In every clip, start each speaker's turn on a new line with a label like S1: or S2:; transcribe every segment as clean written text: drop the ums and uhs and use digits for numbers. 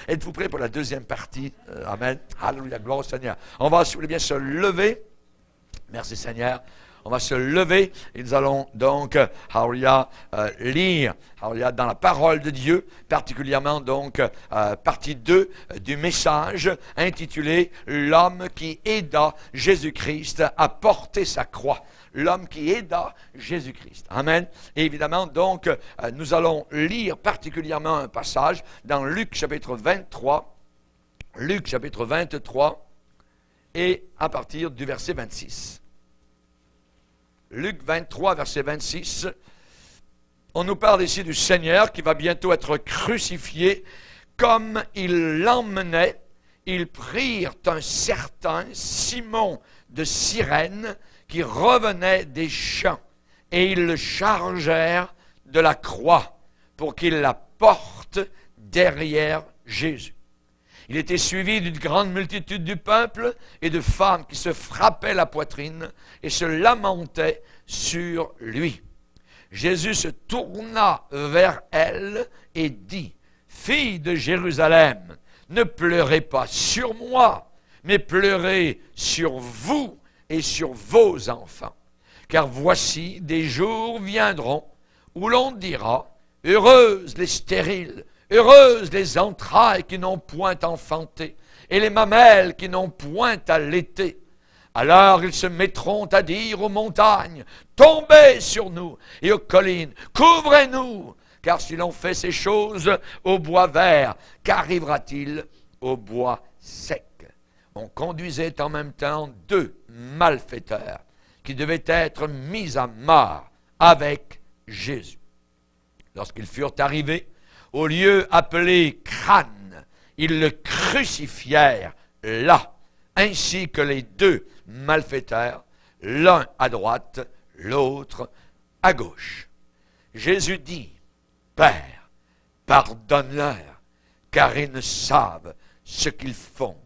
S1: Êtes-vous prêts pour la deuxième partie? Amen. Alléluia, gloire au Seigneur. On va, si vous voulez bien, se lever. Merci Seigneur. On va se lever et nous allons donc, lire dans la parole de Dieu, particulièrement donc partie 2 du message intitulé « L'homme qui aida Jésus-Christ à porter sa croix ». L'homme qui aida Jésus-Christ. Amen. Et évidemment, donc, nous allons lire particulièrement un passage dans Luc chapitre 23. Luc chapitre 23 et à partir du verset 26. Luc 23, verset 26, on nous parle ici du Seigneur qui va bientôt être crucifié. Comme il l'emmenait, ils prirent un certain Simon de Cyrène qui revenait des champs, et ils le chargèrent de la croix pour qu'il la porte derrière Jésus. Il était suivi d'une grande multitude du peuple et de femmes qui se frappaient la poitrine et se lamentaient sur lui. Jésus se tourna vers elle et dit, « Fille de Jérusalem, ne pleurez pas sur moi, mais pleurez sur vous et sur vos enfants. Car voici, des jours viendront où l'on dira, « Heureuses les stériles, heureuses les entrailles qui n'ont point enfanté, et les mamelles qui n'ont point allaité. Alors ils se mettront à dire aux montagnes, tombez sur nous, et aux collines, couvrez-nous. Car si l'on fait ces choses au bois vert, qu'arrivera-t-il au bois sec? » On conduisait en même temps 2 malfaiteurs qui devaient être mis à mort avec Jésus. Lorsqu'ils furent arrivés au lieu appelé Crâne, ils le crucifièrent là, ainsi que les 2 malfaiteurs, l'un à droite, l'autre à gauche. Jésus dit, « Père, pardonne-leur, car ils ne savent ce qu'ils font. »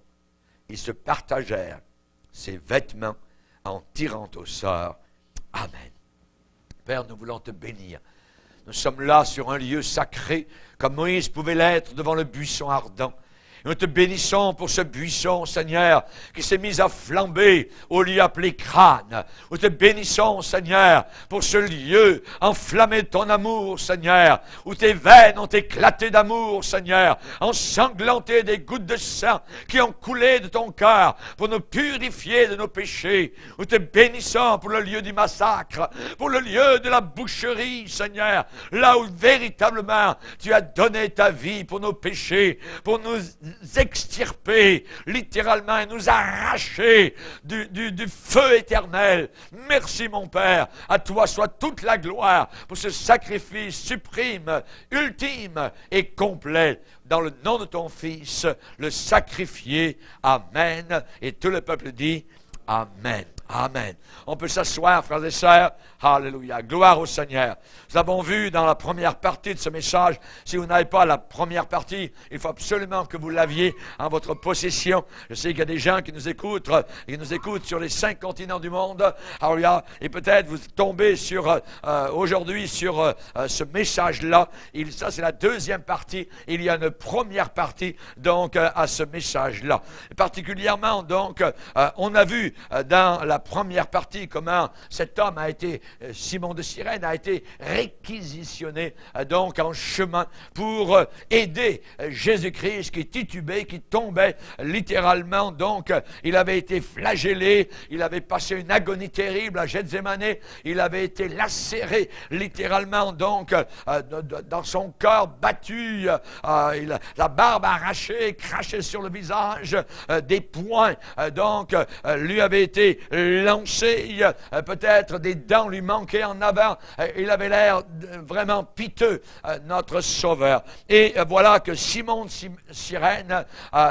S1: Ils se partagèrent ses vêtements en tirant au sort. Amen. Père, nous voulons te bénir. Nous sommes là sur un lieu sacré, comme Moïse pouvait l'être devant le buisson ardent. Et nous te bénissons pour ce buisson, Seigneur, qui s'est mis à flamber au lieu appelé Crâne. Nous te bénissons, Seigneur, pour ce lieu enflammé de ton amour, Seigneur, où tes veines ont éclaté d'amour, Seigneur, ensanglanté des gouttes de sang qui ont coulé de ton cœur pour nous purifier de nos péchés. Nous te bénissons pour le lieu du massacre, pour le lieu de la boucherie, Seigneur, là où véritablement tu as donné ta vie pour nos péchés, pour nous extirper littéralement et nous arracher du feu éternel. Merci mon Père, à toi soit toute la gloire pour ce sacrifice suprême, ultime et complet dans le nom de ton Fils, le sacrifié. Amen. Et tout le peuple dit Amen. Amen. On peut s'asseoir, frères et sœurs. Alléluia. Gloire au Seigneur. Nous avons vu dans la première partie de ce message, si vous n'avez pas la première partie, il faut absolument que vous l'aviez en votre possession. Je sais qu'il y a des gens qui nous écoutent sur les 5 continents du monde. Alléluia. Et peut-être vous tombez sur aujourd'hui sur ce message-là. Ça, c'est la deuxième partie. Il y a une première partie, donc, à ce message-là. Et particulièrement, donc, on a vu dans la première partie comment cet homme a été, Simon de Cyrène, a été réquisitionné donc en chemin pour aider Jésus-Christ qui titubait, qui tombait littéralement. Donc, il avait été flagellé, il avait passé une agonie terrible à Gethsémane, il avait été lacéré littéralement donc dans son corps, battu, la barbe arrachée, crachée sur le visage, des poings donc lui avaient été lancés, peut-être des dents lui manquaient en avant, il avait l'air vraiment piteux, notre Sauveur. Et voilà que Simon de Cyrène,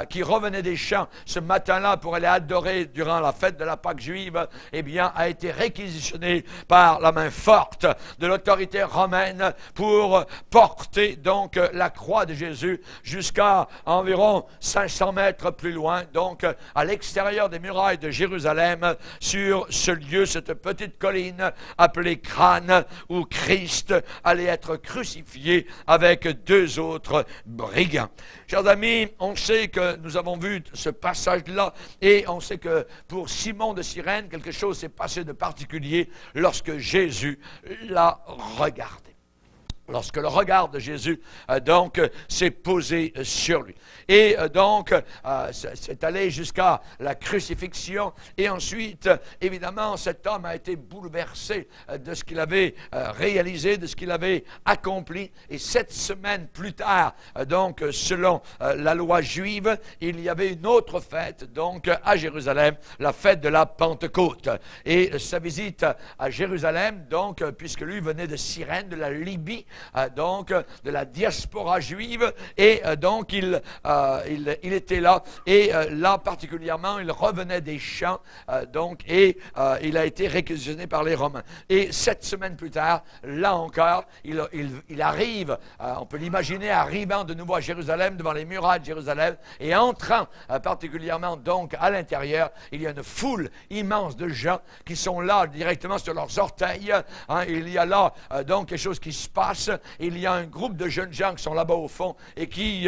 S1: qui revenait des champs ce matin-là pour aller adorer durant la fête de la Pâque juive, eh bien, a été réquisitionné par la main forte de l'autorité romaine pour porter donc la croix de Jésus jusqu'à environ 500 mètres plus loin, donc à l'extérieur des murailles de Jérusalem, sur ce lieu, cette petite colline appelée Crâne, où Christ allait être crucifié avec deux autres brigands. Chers amis, on sait que nous avons vu ce passage-là et on sait que pour Simon de Cyrène, quelque chose s'est passé de particulier lorsque Jésus l'a regardé. Lorsque le regard de Jésus, s'est posé sur lui. Et c'est allé jusqu'à la crucifixion. Et ensuite, évidemment, cet homme a été bouleversé de ce qu'il avait réalisé, de ce qu'il avait accompli. Et 7 semaines plus tard, selon la loi juive, il y avait une autre fête, à Jérusalem, la fête de la Pentecôte. Et sa visite à Jérusalem, puisque lui venait de Cyrène, de la Libye, de la diaspora juive, et il était là, et là particulièrement, il revenait des champs, il a été réquisitionné par les Romains. Et 7 semaines plus tard, là encore, il arrive, on peut l'imaginer, arrivant de nouveau à Jérusalem, devant les murailles de Jérusalem, et entrant particulièrement à l'intérieur, il y a une foule immense de gens qui sont là directement sur leurs orteils. Il y a là quelque chose qui se passe. Il y a un groupe de jeunes gens qui sont là-bas au fond et qui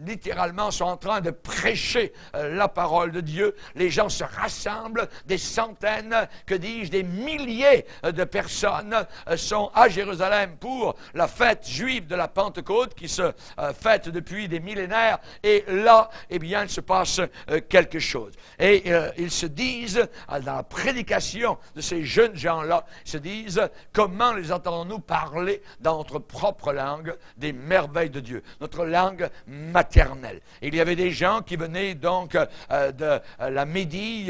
S1: littéralement sont en train de prêcher la parole de Dieu. Les gens se rassemblent, des centaines, que dis-je, des milliers de personnes sont à Jérusalem pour la fête juive de la Pentecôte qui se fête depuis des millénaires. Et là, eh bien, il se passe quelque chose. Et ils se disent, dans la prédication de ces jeunes gens-là, ils se disent, comment les entendons-nous parler dans notre propre langue des merveilles de Dieu, notre langue maternelle. Il y avait des gens qui venaient de la Médie,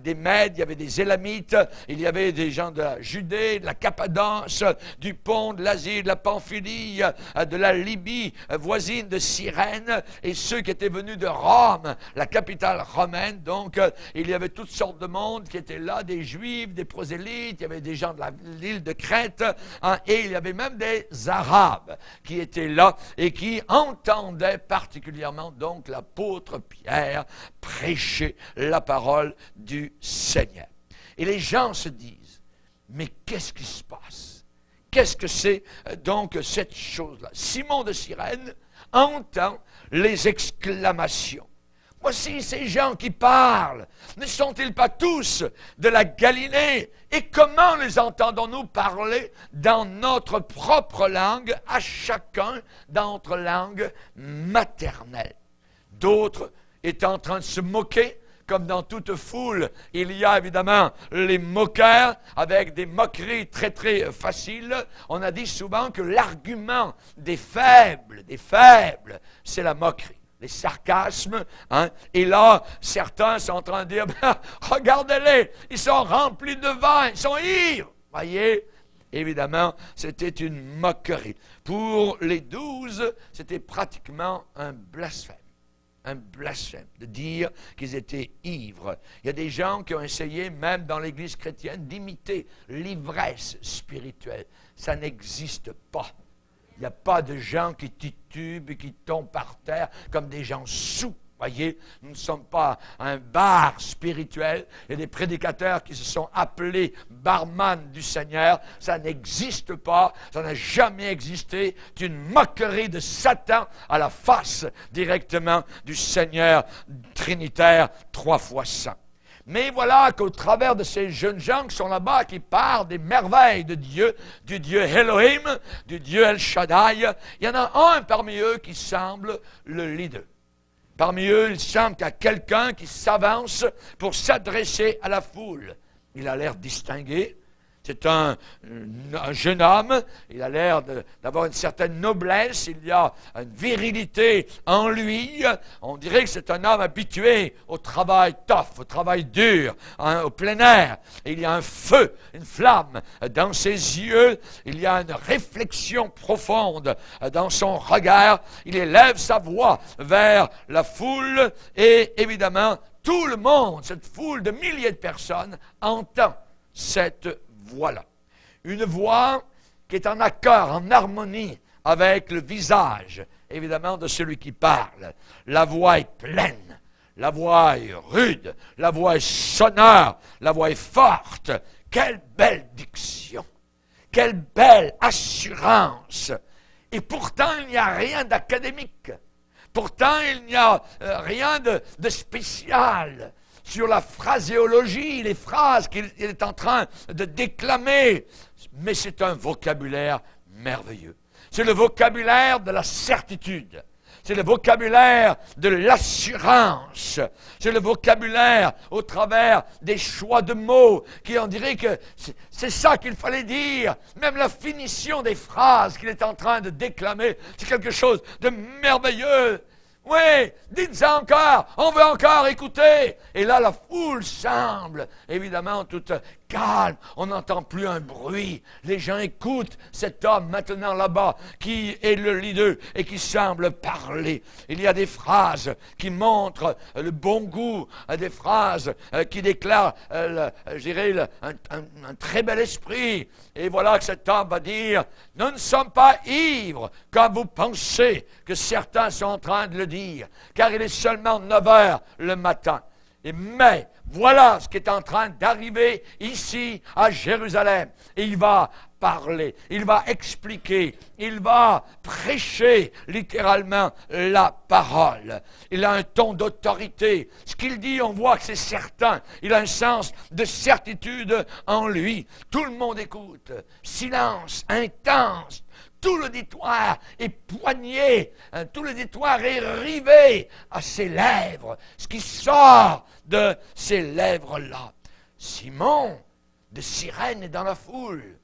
S1: des Mèdes, il y avait des Élamites, il y avait des gens de la Judée, de la Cappadoce, du Pont, de l'Asie, de la Pamphylie, de la Libye, voisine de Cyrène, et ceux qui étaient venus de Rome, la capitale romaine. Il y avait toutes sortes de monde qui étaient là, des Juifs, des prosélytes, il y avait des gens de l'île de Crète, et il y avait même des Arabes qui étaient là et qui entendaient particulièrement l'apôtre Pierre prêcher la parole du Seigneur. Et les gens se disent, mais qu'est-ce qui se passe? Qu'est-ce que c'est cette chose-là? Simon de Cyrène entend les exclamations. Voici ces gens qui parlent. Ne sont-ils pas tous de la Galilée? Et comment les entendons-nous parler dans notre propre langue, à chacun dans notre langue maternelle? D'autres étaient en train de se moquer. Comme dans toute foule, il y a évidemment les moqueurs avec des moqueries très très faciles. On a dit souvent que l'argument des faibles, c'est la moquerie. Les sarcasmes, et là, certains sont en train de dire, regardez-les, ils sont remplis de vin, ils sont ivres. Voyez, évidemment, c'était une moquerie. Pour les 12, c'était pratiquement un blasphème. Un blasphème, de dire qu'ils étaient ivres. Il y a des gens qui ont essayé, même dans l'Église chrétienne, d'imiter l'ivresse spirituelle. Ça n'existe pas. Il n'y a pas de gens qui titubent et qui tombent par terre comme des gens saouls. Voyez, nous ne sommes pas un bar spirituel. Il y a des prédicateurs qui se sont appelés barman du Seigneur. Ça n'existe pas. Ça n'a jamais existé. C'est une moquerie de Satan à la face directement du Seigneur trinitaire 3 fois saint. Mais voilà qu'au travers de ces jeunes gens qui sont là-bas, qui parlent des merveilles de Dieu, du Dieu Elohim, du Dieu El Shaddai, il y en a un parmi eux qui semble le leader. Parmi eux, il semble qu'il y a quelqu'un qui s'avance pour s'adresser à la foule. Il a l'air distingué. C'est un jeune homme, il a l'air d'avoir une certaine noblesse, il y a une virilité en lui. On dirait que c'est un homme habitué au travail tough, au travail dur, au plein air. Et il y a un feu, une flamme dans ses yeux, il y a une réflexion profonde dans son regard. Il élève sa voix vers la foule et évidemment, tout le monde, cette foule de milliers de personnes, entend cette voix-là. Une voix qui est en accord, en harmonie avec le visage, évidemment, de celui qui parle. La voix est pleine. La voix est rude, la voix est sonore, la voix est forte. Quelle belle diction, quelle belle assurance. Et pourtant, il n'y a rien d'académique. Pourtant, il n'y a rien de spécial sur la phraséologie, les phrases qu'il est en train de déclamer. Mais c'est un vocabulaire merveilleux. C'est le vocabulaire de la certitude. C'est le vocabulaire de l'assurance. C'est le vocabulaire au travers des choix de mots qui on dirait que c'est ça qu'il fallait dire. Même la finition des phrases qu'il est en train de déclamer, c'est quelque chose de merveilleux. Oui, dites-en encore, on veut encore écouter. Et là, la foule semble évidemment toute calme. On n'entend plus un bruit. Les gens écoutent cet homme maintenant là-bas qui est le leader et qui semble parler. Il y a des phrases qui montrent le bon goût, des phrases qui déclarent, je dirais, un très bel esprit. Et voilà que cet homme va dire, nous ne sommes pas ivres comme vous pensez que certains sont en train de le dire, car il est seulement 9 heures le matin. Mais voilà ce qui est en train d'arriver ici à Jérusalem. Et il va parler, il va expliquer, il va prêcher littéralement la parole. Il a un ton d'autorité. Ce qu'il dit, on voit que c'est certain. Il a un sens de certitude en lui. Tout le monde écoute. Silence intense. Tout l'auditoire est poigné, tout l'auditoire est rivé à ses lèvres, ce qui sort de ces lèvres-là. Simon de Cyrène est dans la foule.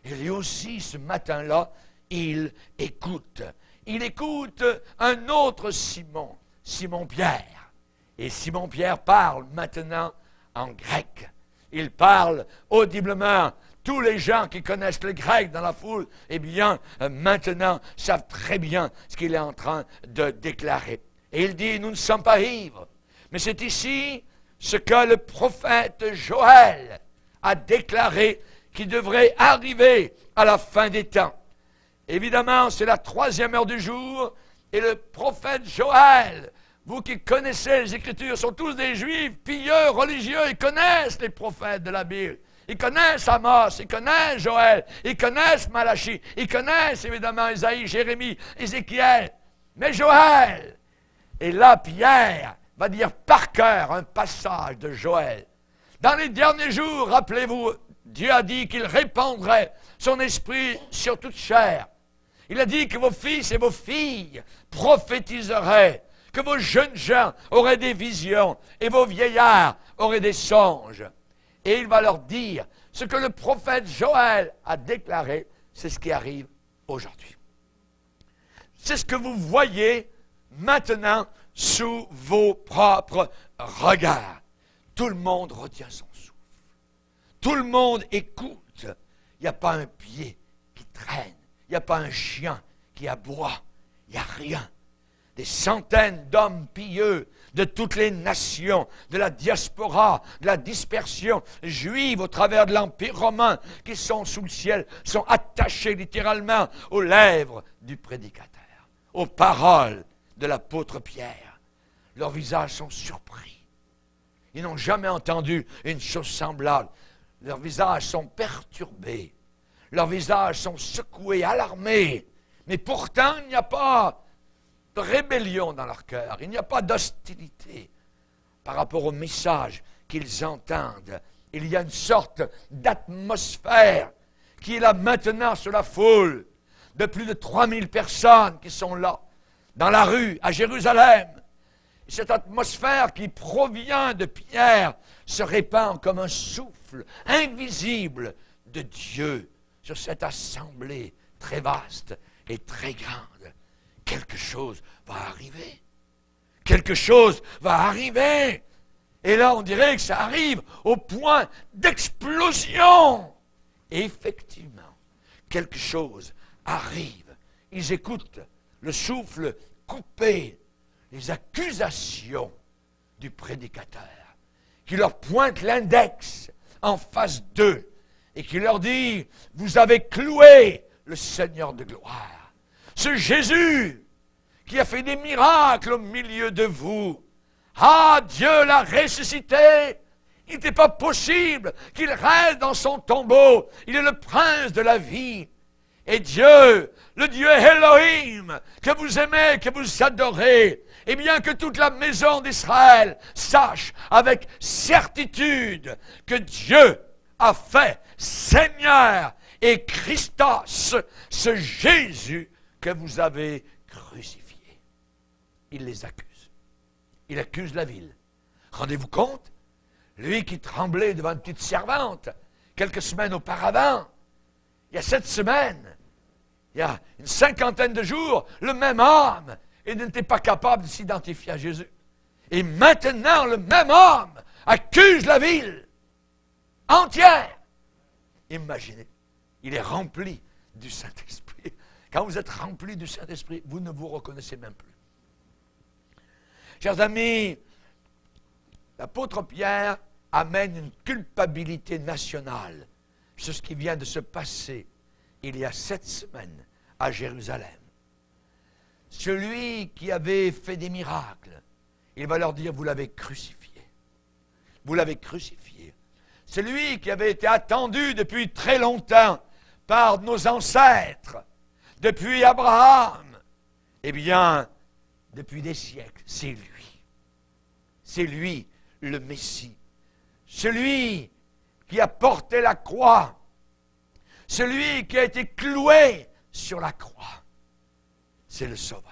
S1: Et lui aussi, ce matin-là, il écoute. Il écoute un autre Simon, Simon-Pierre. Et Simon-Pierre parle maintenant en grec. Il parle audiblement. Tous les gens qui connaissent le grec dans la foule, eh bien, maintenant, savent très bien ce qu'il est en train de déclarer. Et il dit, nous ne sommes pas ivres. Mais c'est ici ce que le prophète Joël a déclaré qui devrait arriver à la fin des temps. Évidemment, c'est la 3e heure du jour, et le prophète Joël, vous qui connaissez les Écritures, sont tous des Juifs pieux, religieux, ils connaissent les prophètes de la Bible. Ils connaissent Amos, ils connaissent Joël, ils connaissent Malachie, ils connaissent évidemment Isaïe, Jérémie, Ézéchiel. Mais Joël, et là Pierre va dire par cœur un passage de Joël. Dans les derniers jours, rappelez-vous, Dieu a dit qu'il répandrait son esprit sur toute chair. Il a dit que vos fils et vos filles prophétiseraient, que vos jeunes gens auraient des visions et vos vieillards auraient des songes. Et il va leur dire, ce que le prophète Joël a déclaré, c'est ce qui arrive aujourd'hui. C'est ce que vous voyez maintenant sous vos propres regards. Tout le monde retient son souffle. Tout le monde écoute. Il n'y a pas un pied qui traîne. Il n'y a pas un chien qui aboie. Il n'y a rien. Des centaines d'hommes pieux de toutes les nations, de la diaspora, de la dispersion juive au travers de l'Empire romain, qui sont sous le ciel, sont attachés littéralement aux lèvres du prédicateur, aux paroles de l'apôtre Pierre. Leurs visages sont surpris. Ils n'ont jamais entendu une chose semblable. Leurs visages sont perturbés. Leurs visages sont secoués, alarmés. Mais pourtant, il n'y a pas de rébellion dans leur cœur. Il n'y a pas d'hostilité par rapport au message qu'ils entendent. Il y a une sorte d'atmosphère qui est là maintenant sur la foule de plus de 3000 personnes qui sont là, dans la rue, à Jérusalem. Et cette atmosphère qui provient de Pierre se répand comme un souffle invisible de Dieu sur cette assemblée très vaste et très grande. Quelque chose va arriver. Quelque chose va arriver. Et là, on dirait que ça arrive au point d'explosion. Et effectivement, quelque chose arrive. Ils écoutent le souffle coupé, les accusations du prédicateur, qui leur pointe l'index en face d'eux et qui leur dit, vous avez cloué le Seigneur de gloire. Ce Jésus qui a fait des miracles au milieu de vous Ah, Dieu l'a ressuscité. Il n'était pas possible qu'il reste dans son tombeau. Il est le prince de la vie. Et Dieu, le Dieu Elohim, que vous aimez, que vous adorez, eh bien que toute la maison d'Israël sache avec certitude que Dieu a fait Seigneur et Christos, ce Jésus que vous avez crucifié. Il les accuse. Il accuse la ville. Rendez-vous compte? Lui qui tremblait devant une petite servante quelques semaines auparavant, il y a 7 semaines, il y a une 50aine de jours, le même homme, il n'était pas capable de s'identifier à Jésus. Et maintenant, le même homme accuse la ville entière. Imaginez, il est rempli du Saint-Esprit. Quand vous êtes rempli du Saint-Esprit, vous ne vous reconnaissez même plus. Chers amis, l'apôtre Pierre amène une culpabilité nationale sur ce qui vient de se passer il y a 7 semaines à Jérusalem. Celui qui avait fait des miracles, il va leur dire, vous l'avez crucifié. Vous l'avez crucifié. Celui qui avait été attendu depuis très longtemps par nos ancêtres, depuis Abraham, eh bien, depuis des siècles, c'est lui. C'est lui, le Messie. Celui qui a porté la croix. Celui qui a été cloué sur la croix. C'est le Sauveur.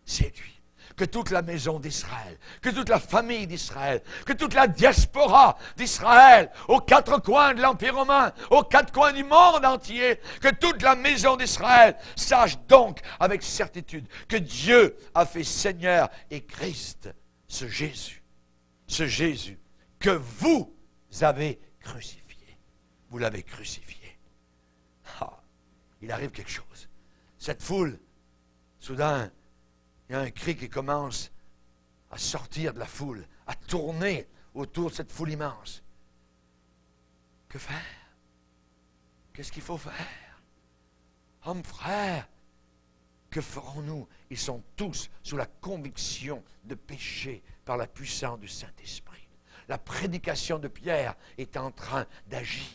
S1: C'est lui. Que toute la maison d'Israël, que toute la famille d'Israël, que toute la diaspora d'Israël, aux 4 coins de l'Empire romain, aux 4 coins du monde entier, que toute la maison d'Israël sache donc avec certitude que Dieu a fait Seigneur et Christ, ce Jésus que vous avez crucifié. Vous l'avez crucifié. Ah, il arrive quelque chose. Cette foule, soudain, il y a un cri qui commence à sortir de la foule, à tourner autour de cette foule immense. Que faire? Qu'est-ce qu'il faut faire? Hommes, frères, que ferons-nous? Ils sont tous sous la conviction de péché par la puissance du Saint-Esprit. La prédication de Pierre est en train d'agir.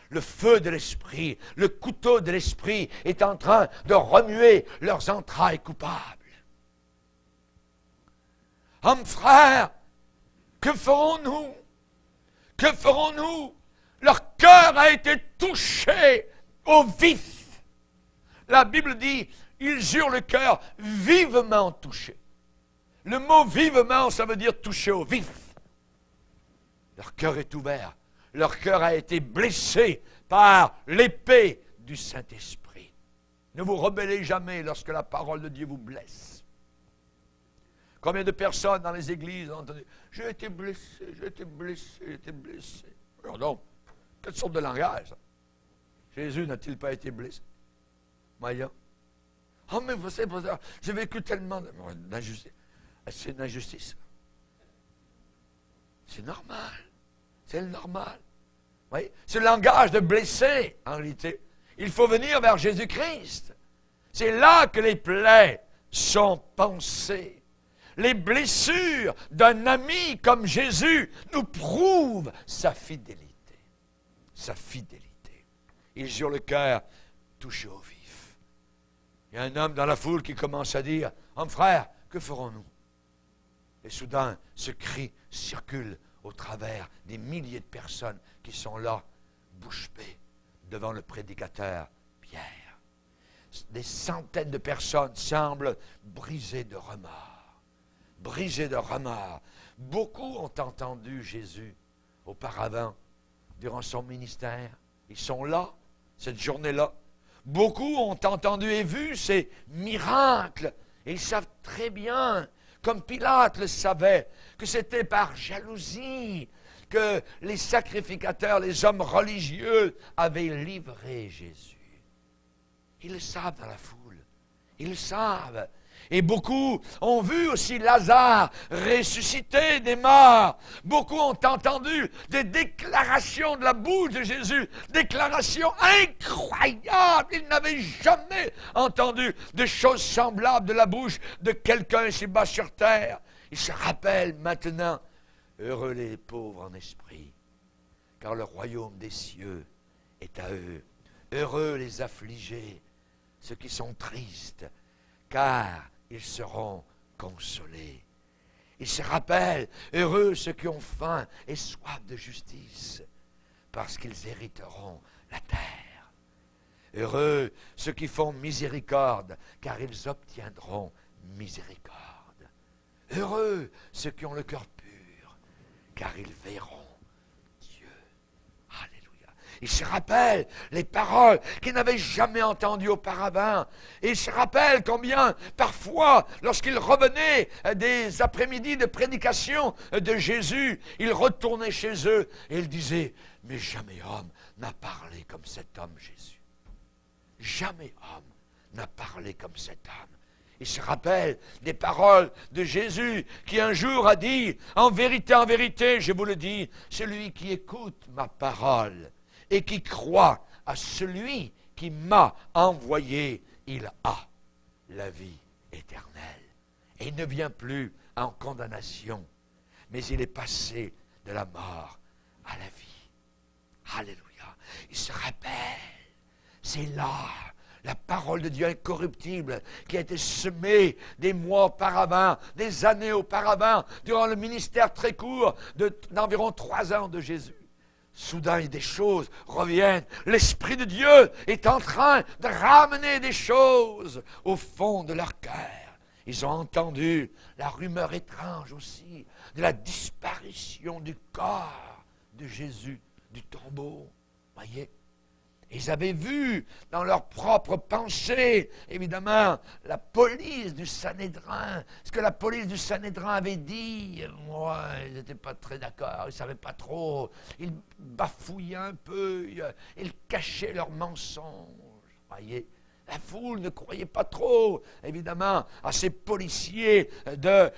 S1: Le feu de l'Esprit, le couteau de l'Esprit est en train de remuer leurs entrailles coupables. Hommes, frères, que ferons-nous? Que ferons-nous? Leur cœur a été touché au vif. La Bible dit, ils eurent le cœur vivement touché. Le mot vivement, ça veut dire touché au vif. Leur cœur est ouvert. Leur cœur a été blessé par l'épée du Saint-Esprit. Ne vous rebellez jamais lorsque la parole de Dieu vous blesse. Combien de personnes dans les églises ont entendu « J'ai été blessé, j'ai été blessé, j'ai été blessé. » Alors donc, quelle sorte de langage, ça? Jésus n'a-t-il pas été blessé? Voyons. « Oh, mais vous savez, j'ai vécu tellement d'injustice. » C'est une injustice. C'est normal. C'est le normal. Oui? C'est le langage de blessé, en réalité. Il faut venir vers Jésus-Christ. C'est là que les plaies sont pansées. Les blessures d'un ami comme Jésus nous prouvent sa fidélité. Sa fidélité. Ils eurent le cœur touché au vif. Il y a un homme dans la foule qui commence à dire « Homme frère, que ferons-nous » Et soudain, ce cri circule au travers des milliers de personnes qui sont là, bouche bée, devant le prédicateur Pierre. Des centaines de personnes semblent brisées de remords. Brisées de remords. Beaucoup ont entendu Jésus auparavant, durant son ministère. Ils sont là, cette journée-là. Beaucoup ont entendu et vu ces miracles. Et ils savent très bien, comme Pilate le savait, que c'était par jalousie que les sacrificateurs, les hommes religieux avaient livré Jésus. Ils le savent dans la foule. Ils le savent. Et beaucoup ont vu aussi Lazare ressusciter des morts. Beaucoup ont entendu des déclarations de la bouche de Jésus, déclarations incroyables. Ils n'avaient jamais entendu de choses semblables de la bouche de quelqu'un ici bas sur terre. Ils se rappellent maintenant, heureux les pauvres en esprit, car le royaume des cieux est à eux. Heureux les affligés, ceux qui sont tristes, car ils seront consolés. Ils se rappellent, heureux ceux qui ont faim et soif de justice, parce qu'ils hériteront la terre. Heureux ceux qui font miséricorde, car ils obtiendront miséricorde. Heureux ceux qui ont le cœur pur, car ils verront Dieu. Alléluia. Ils se rappellent les paroles qu'ils n'avaient jamais entendues auparavant. Et ils se rappellent combien, parfois, lorsqu'ils revenaient des après-midi de prédication de Jésus, ils retournaient chez eux et ils disaient, mais jamais homme n'a parlé comme cet homme Jésus. Jamais homme n'a parlé comme cet homme. Ils se rappellent des paroles de Jésus qui un jour a dit, en vérité, je vous le dis, celui qui écoute ma parole et qui croit à celui qui m'a envoyé, il a la vie éternelle. Et il ne vient plus en condamnation, mais il est passé de la mort à la vie. Alléluia. Il se rappelle, c'est là la parole de Dieu incorruptible qui a été semée des mois auparavant, des années auparavant, durant le ministère très court d'environ 3 ans de Jésus. Soudain, des choses reviennent. L'Esprit de Dieu est en train de ramener des choses au fond de leur cœur. Ils ont entendu la rumeur étrange aussi de la disparition du corps de Jésus, du tombeau. Voyez? Ils avaient vu dans leur propre pensée, évidemment, la police du Sanhédrin. Ce que la police du Sanhédrin avait dit, ils n'étaient pas très d'accord, ils ne savaient pas trop. Ils bafouillaient un peu, ils cachaient leurs mensonges. Voyez, la foule ne croyait pas trop, évidemment, à ces policiers de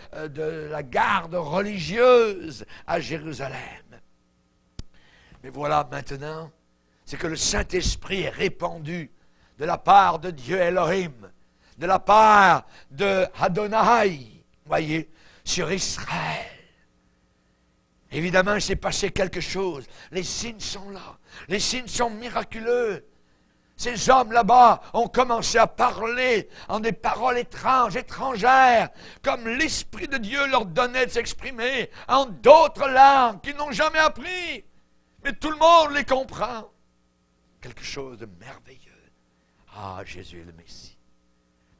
S1: la garde religieuse à Jérusalem. Mais voilà maintenant, c'est que le Saint-Esprit est répandu de la part de Dieu Elohim, de la part de Adonai, voyez, sur Israël. Évidemment, il s'est passé quelque chose. Les signes sont là. Les signes sont miraculeux. Ces hommes là-bas ont commencé à parler en des paroles étranges, étrangères, comme l'Esprit de Dieu leur donnait de s'exprimer en d'autres langues qu'ils n'ont jamais appris. Mais tout le monde les comprend. Quelque chose de merveilleux. Ah, Jésus est le Messie.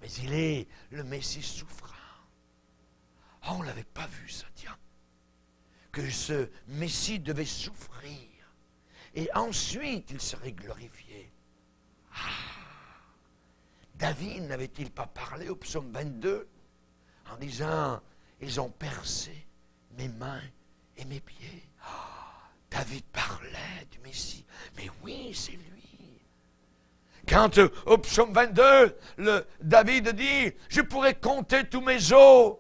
S1: Mais il est le Messie souffrant. Ah, on ne l'avait pas vu ça, tiens. Que ce Messie devait souffrir. Et ensuite, il serait glorifié. Ah! David n'avait-il pas parlé au psaume 22 en disant, ils ont percé mes mains et mes pieds. Ah! David parlait du Messie. Mais oui, c'est lui. Quand au psaume 22, David dit, je pourrais compter tous mes os.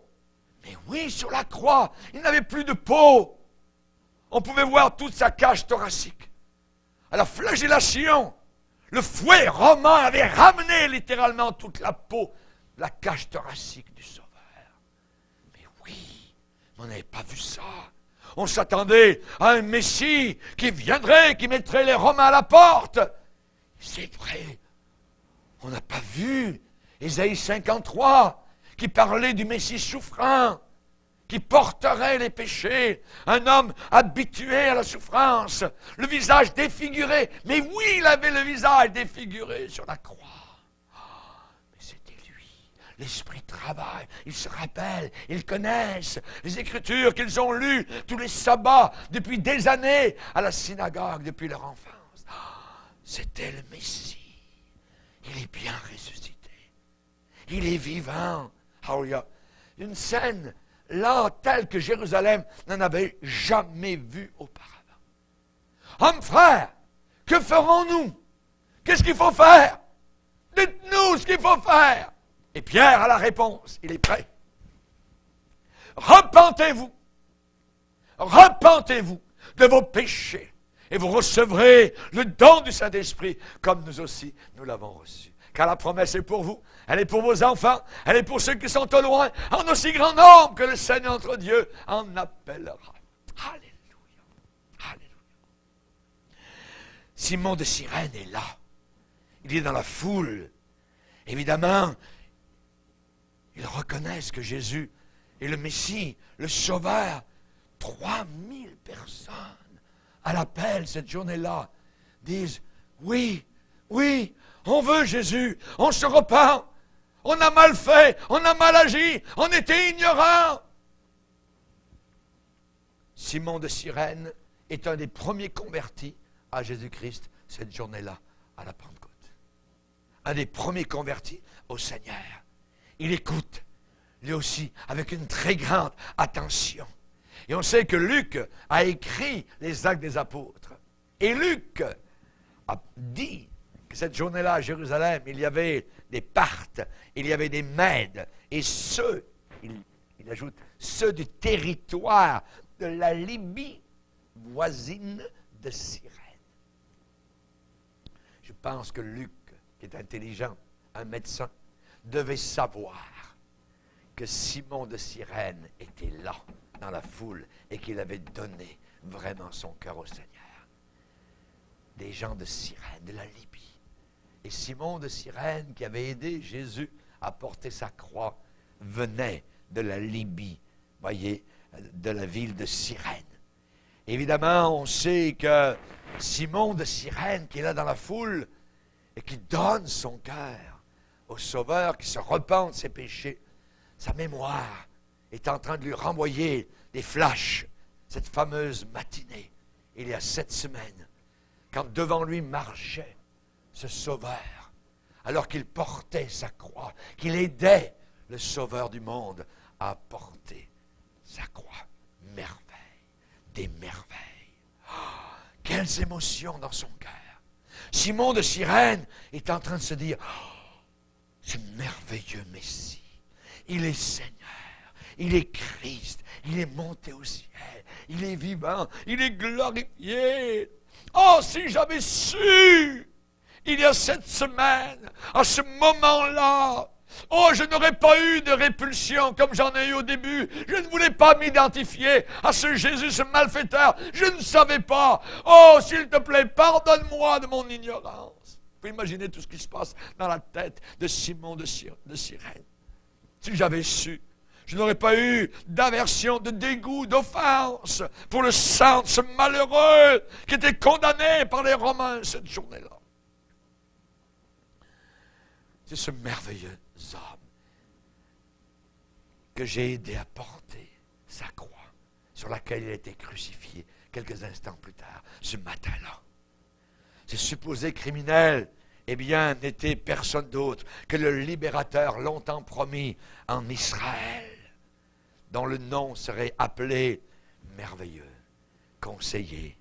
S1: Mais oui, sur la croix, il n'avait plus de peau. On pouvait voir toute sa cage thoracique. À la flagellation, le fouet romain avait ramené littéralement toute la peau de la cage thoracique du Sauveur. Mais oui, on n'avait pas vu ça. On s'attendait à un Messie qui viendrait, qui mettrait les Romains à la porte. C'est vrai, on n'a pas vu Ésaïe 53 qui parlait du Messie souffrant, qui porterait les péchés, un homme habitué à la souffrance, le visage défiguré. Mais oui, il avait le visage défiguré sur la croix. Mais c'était lui. L'Esprit travaille, ils se rappellent, ils connaissent les Écritures qu'ils ont lues tous les sabbats depuis des années à la synagogue depuis leur enfance. C'était le Messie. Il est bien ressuscité. Il est vivant. Alléluia. Une scène là telle que Jérusalem n'en avait jamais vue auparavant. Hommes frères, que ferons-nous? Qu'est-ce qu'il faut faire? Dites-nous ce qu'il faut faire. Et Pierre a la réponse. Il est prêt. Repentez-vous. Repentez-vous de vos péchés. Et vous recevrez le don du Saint-Esprit, comme nous aussi, nous l'avons reçu. Car la promesse est pour vous, elle est pour vos enfants, elle est pour ceux qui sont au loin, en aussi grand nombre que le Seigneur notre Dieu en appellera. Alléluia. Alléluia. Simon de Cyrène est là. Il est dans la foule. Évidemment, ils reconnaissent que Jésus est le Messie, le Sauveur. 3000 personnes à l'appel cette journée-là disent, oui, oui, on veut Jésus, on se repent, on a mal fait, on a mal agi, on était ignorants. Simon de Cyrène est un des premiers convertis à Jésus-Christ cette journée-là, à la Pentecôte. Un des premiers convertis au Seigneur. Il écoute, lui aussi, avec une très grande attention. Et on sait que Luc a écrit les Actes des Apôtres. Et Luc a dit que cette journée-là à Jérusalem, il y avait des Parthes, il y avait des Mèdes, et ceux, il ajoute, ceux du territoire de la Libye voisine de Cyrène. Je pense que Luc, qui est intelligent, un médecin, devait savoir que Simon de Cyrène était là, dans la foule, et qu'il avait donné vraiment son cœur au Seigneur. Des gens de Cyrène, de la Libye. Et Simon de Cyrène, qui avait aidé Jésus à porter sa croix, venait de la Libye, voyez, de la ville de Cyrène. Évidemment, on sait que Simon de Cyrène, qui est là dans la foule, et qui donne son cœur au Sauveur, qui se repent de ses péchés, sa mémoire est en train de lui renvoyer des flashs. Cette fameuse matinée, il y a 7 semaines, quand devant lui marchait ce Sauveur, alors qu'il portait sa croix, qu'il aidait le Sauveur du monde à porter sa croix. Merveille, des merveilles. Oh, quelles émotions dans son cœur. Simon de Cyrène est en train de se dire, oh, ce merveilleux Messie, il est Seigneur. Il est Christ, il est monté au ciel, il est vivant, il est glorifié. Oh, si j'avais su, il y a 7 semaines, à ce moment-là, oh, je n'aurais pas eu de répulsion comme j'en ai eu au début. Je ne voulais pas m'identifier à ce Jésus, ce malfaiteur. Je ne savais pas. Oh, s'il te plaît, pardonne-moi de mon ignorance. Vous pouvez imaginer tout ce qui se passe dans la tête de Simon de Cyrène. Si j'avais su, je n'aurais pas eu d'aversion, de dégoût, d'offense pour le sang de ce malheureux qui était condamné par les Romains cette journée-là. C'est ce merveilleux homme que j'ai aidé à porter sa croix sur laquelle il a été crucifié quelques instants plus tard, ce matin-là. Ce supposé criminel, eh bien, n'était personne d'autre que le libérateur longtemps promis en Israël, dont le nom serait appelé merveilleux, conseiller,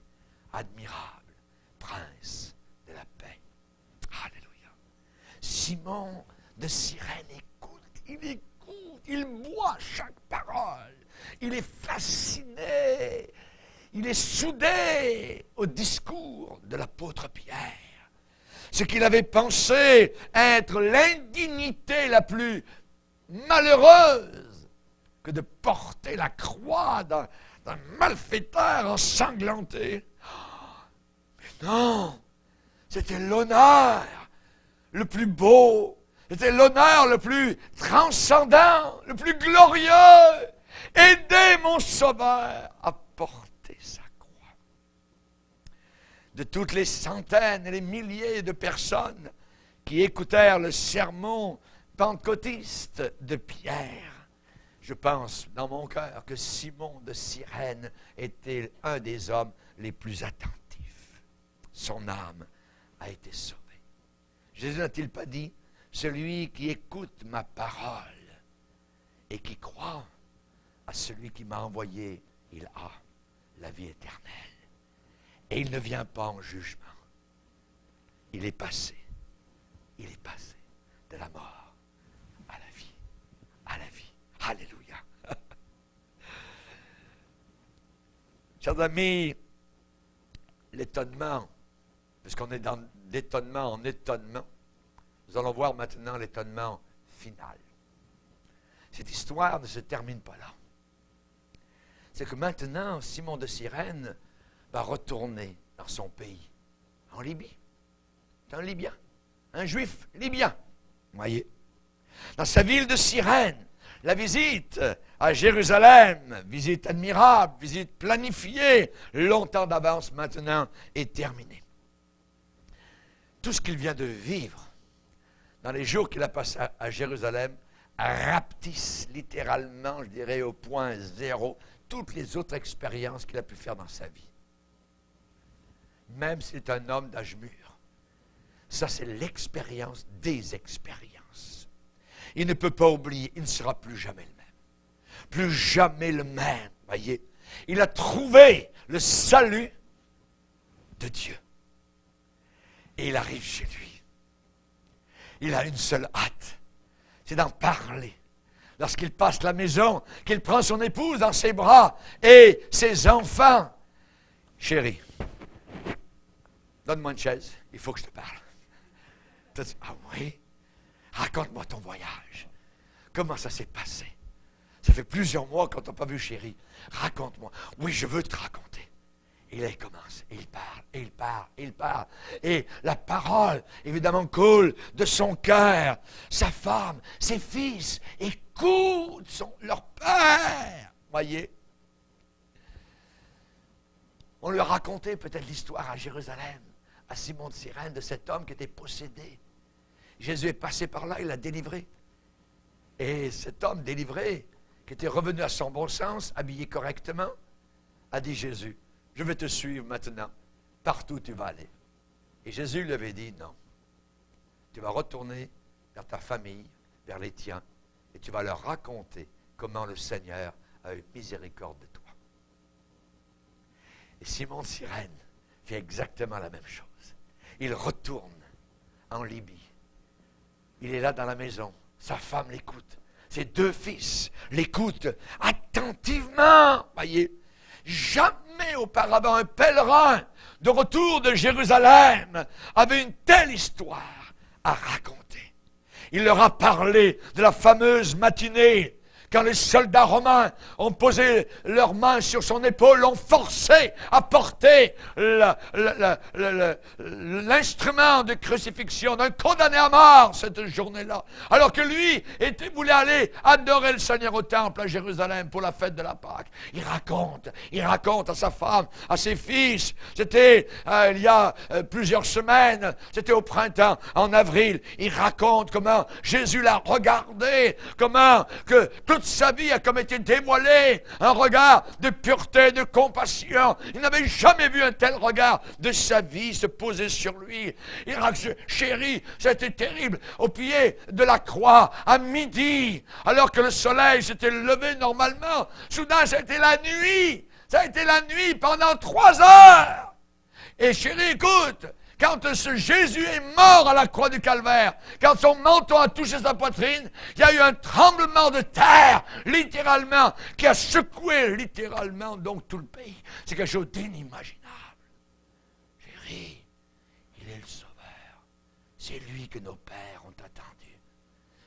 S1: admirable, prince de la paix. Alléluia. Simon de Cyrène écoute, il boit chaque parole. Il est fasciné, il est soudé au discours de l'apôtre Pierre. Ce qu'il avait pensé être l'indignité la plus malheureuse que de porter la croix d'un malfaiteur ensanglanté. Mais non, c'était l'honneur le plus beau, c'était l'honneur le plus transcendant, le plus glorieux. Aidez mon Sauveur à porter sa croix. De toutes les centaines et les milliers de personnes qui écoutèrent le sermon pentecôtiste de Pierre, je pense dans mon cœur que Simon de Cyrène était un des hommes les plus attentifs. Son âme a été sauvée. Jésus n'a-t-il pas dit, celui qui écoute ma parole et qui croit à celui qui m'a envoyé, il a la vie éternelle. Et il ne vient pas en jugement. Il est passé de la mort à la vie. Alléluia. Chers amis, l'étonnement, puisqu'on est dans d'étonnement en étonnement, nous allons voir maintenant l'étonnement final. Cette histoire ne se termine pas là. C'est que maintenant, Simon de Cyrène va retourner dans son pays, en Libye. C'est un Libyen, un Juif libyen. Vous voyez? Dans sa ville de Cyrène, la visite à Jérusalem, visite admirable, visite planifiée, longtemps d'avance maintenant, est terminée. Tout ce qu'il vient de vivre dans les jours qu'il a passés à Jérusalem rapetisse littéralement, je dirais au point zéro, toutes les autres expériences qu'il a pu faire dans sa vie. Même s'il est un homme d'âge mûr. Ça, c'est l'expérience des expériences. Il ne peut pas oublier, il ne sera plus jamais le même. Plus jamais le même, voyez. Il a trouvé le salut de Dieu. Et il arrive chez lui. Il a une seule hâte, c'est d'en parler. Lorsqu'il passe la maison, qu'il prend son épouse dans ses bras et ses enfants. Chérie, donne-moi une chaise, il faut que je te parle. Ah oui? Raconte-moi ton voyage. Comment ça s'est passé? Ça fait plusieurs mois qu'on t'a pas vu, chérie. Raconte-moi. Oui, je veux te raconter. Et là, il commence, et il parle, et il parle, et il parle. Et la parole, évidemment, coule de son cœur. Sa femme, ses fils, écoutent leur père. Voyez? On lui a raconté peut-être l'histoire à Jérusalem, à Simon de Cyrène, de cet homme qui était possédé. Jésus est passé par là, il l'a délivré. Et cet homme délivré, qui était revenu à son bon sens, habillé correctement, a dit Jésus, je vais te suivre maintenant, partout où tu vas aller. Et Jésus lui avait dit, non, tu vas retourner vers ta famille, vers les tiens, et tu vas leur raconter comment le Seigneur a eu miséricorde de toi. Et Simon de Cyrène fait exactement la même chose. Il retourne en Libye. Il est là dans la maison. Sa femme l'écoute. Ses deux fils l'écoutent attentivement. Voyez, jamais auparavant un pèlerin de retour de Jérusalem avait une telle histoire à raconter. Il leur a parlé de la fameuse matinée quand les soldats romains ont posé leurs mains sur son épaule, l'ont forcé à porter l'instrument de crucifixion d'un condamné à mort cette journée-là. Alors que lui voulait aller adorer le Seigneur au temple à Jérusalem pour la fête de la Pâque. Il raconte à sa femme, à ses fils. C'était il y a plusieurs semaines, c'était au printemps, en avril. Il raconte comment Jésus l'a regardé, comment que toute sa vie a comme été dévoilée, un regard de pureté, de compassion. Il n'avait jamais vu un tel regard de sa vie se poser sur lui. Il raconte, chérie, c'était terrible, au pied de la croix, à midi, alors que le soleil s'était levé normalement. Soudain, ça a été la nuit. Ça a été la nuit pendant 3 heures. Et chérie, écoute, quand ce Jésus est mort à la croix du Calvaire, quand son menton a touché sa poitrine, il y a eu un tremblement de terre, littéralement, qui a secoué littéralement donc tout le pays. C'est quelque chose d'inimaginable. Chérie, il est le Sauveur. C'est lui que nos pères ont attendu.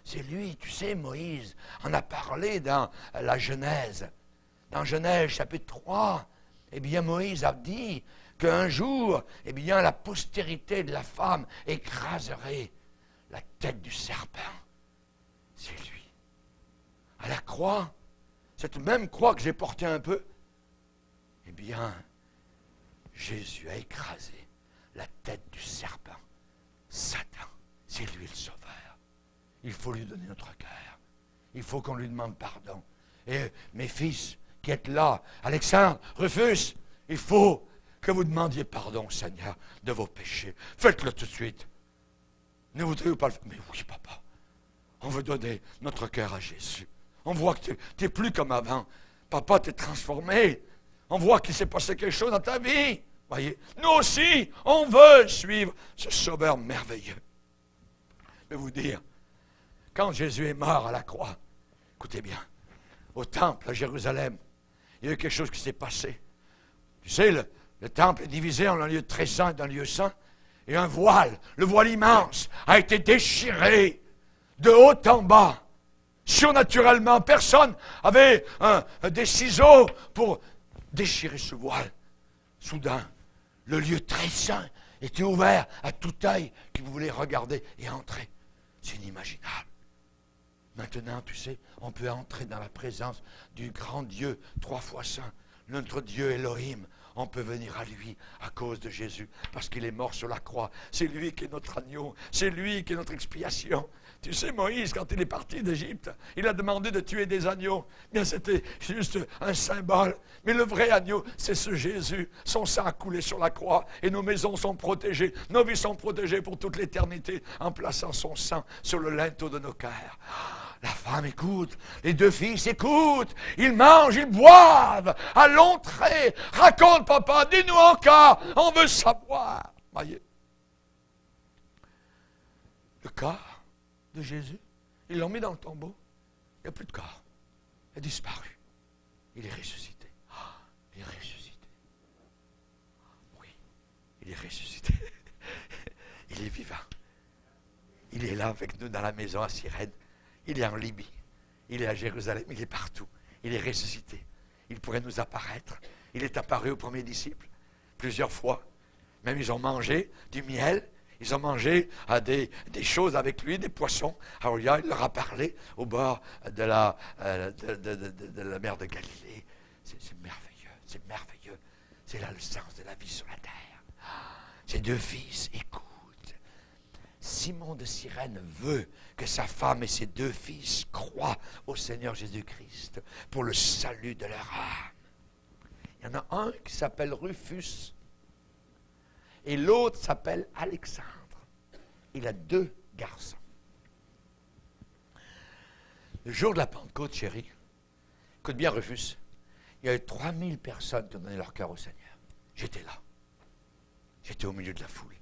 S1: C'est lui, tu sais, Moïse en a parlé dans la Genèse. Dans Genèse chapitre 3, eh bien Moïse a dit qu'un jour, eh bien, la postérité de la femme écraserait la tête du serpent. C'est lui. À la croix, cette même croix que j'ai portée un peu, eh bien, Jésus a écrasé la tête du serpent. Satan, c'est lui le Sauveur. Il faut lui donner notre cœur. Il faut qu'on lui demande pardon. Et mes fils qui êtes là, Alexandre, Rufus, il faut que vous demandiez pardon au Seigneur de vos péchés. Faites-le tout de suite. Ne voudriez-vous pas le faire? Mais oui, papa. On veut donner notre cœur à Jésus. On voit que tu n'es plus comme avant. Papa, tu es transformé. On voit qu'il s'est passé quelque chose dans ta vie. Voyez, nous aussi, on veut suivre ce Sauveur merveilleux. Je vais vous dire, quand Jésus est mort à la croix, écoutez bien, au temple à Jérusalem, il y a eu quelque chose qui s'est passé. Tu sais, le temple est divisé en un lieu très saint et un lieu saint. Et un voile, le voile immense, a été déchiré de haut en bas. Surnaturellement, personne avait des ciseaux pour déchirer ce voile. Soudain, le lieu très saint était ouvert à tout œil qui voulait regarder et entrer. C'est inimaginable. Maintenant, tu sais, on peut entrer dans la présence du grand Dieu, 3 fois saint, notre Dieu Elohim. On peut venir à lui à cause de Jésus, parce qu'il est mort sur la croix. C'est lui qui est notre agneau, c'est lui qui est notre expiation. Tu sais, Moïse, quand il est parti d'Égypte, il a demandé de tuer des agneaux. Bien, c'était juste un symbole. Mais le vrai agneau, c'est ce Jésus. Son sang a coulé sur la croix et nos maisons sont protégées. Nos vies sont protégées pour toute l'éternité en plaçant son sang sur le linteau de nos cœurs. La femme écoute, les 2 fils écoutent, ils mangent, ils boivent, à l'entrée. Raconte, papa, dis-nous encore, on veut savoir. Voyez, le corps de Jésus, ils l'ont mis dans le tombeau, il n'y a plus de corps, il a disparu, il est ressuscité. Il est ressuscité. Oui, il est ressuscité. Il est vivant. Il est là avec nous dans la maison à Cyrène. Il est en Libye, il est à Jérusalem, il est partout. Il est ressuscité. Il pourrait nous apparaître. Il est apparu aux premiers disciples plusieurs fois. Même ils ont mangé du miel, ils ont mangé des choses avec lui, des poissons. Alors il leur a parlé au bord de la mer de Galilée. C'est merveilleux, c'est merveilleux. C'est là le sens de la vie sur la terre. Ces 2 fils écoutent. Simon de Cyrène veut que sa femme et ses 2 fils croient au Seigneur Jésus-Christ pour le salut de leur âme. Il y en a un qui s'appelle Rufus et l'autre s'appelle Alexandre. Il a 2 garçons. Le jour de la Pentecôte, chérie, écoute bien Rufus, il y a eu 3000 personnes qui ont donné leur cœur au Seigneur. J'étais là. J'étais au milieu de la foule.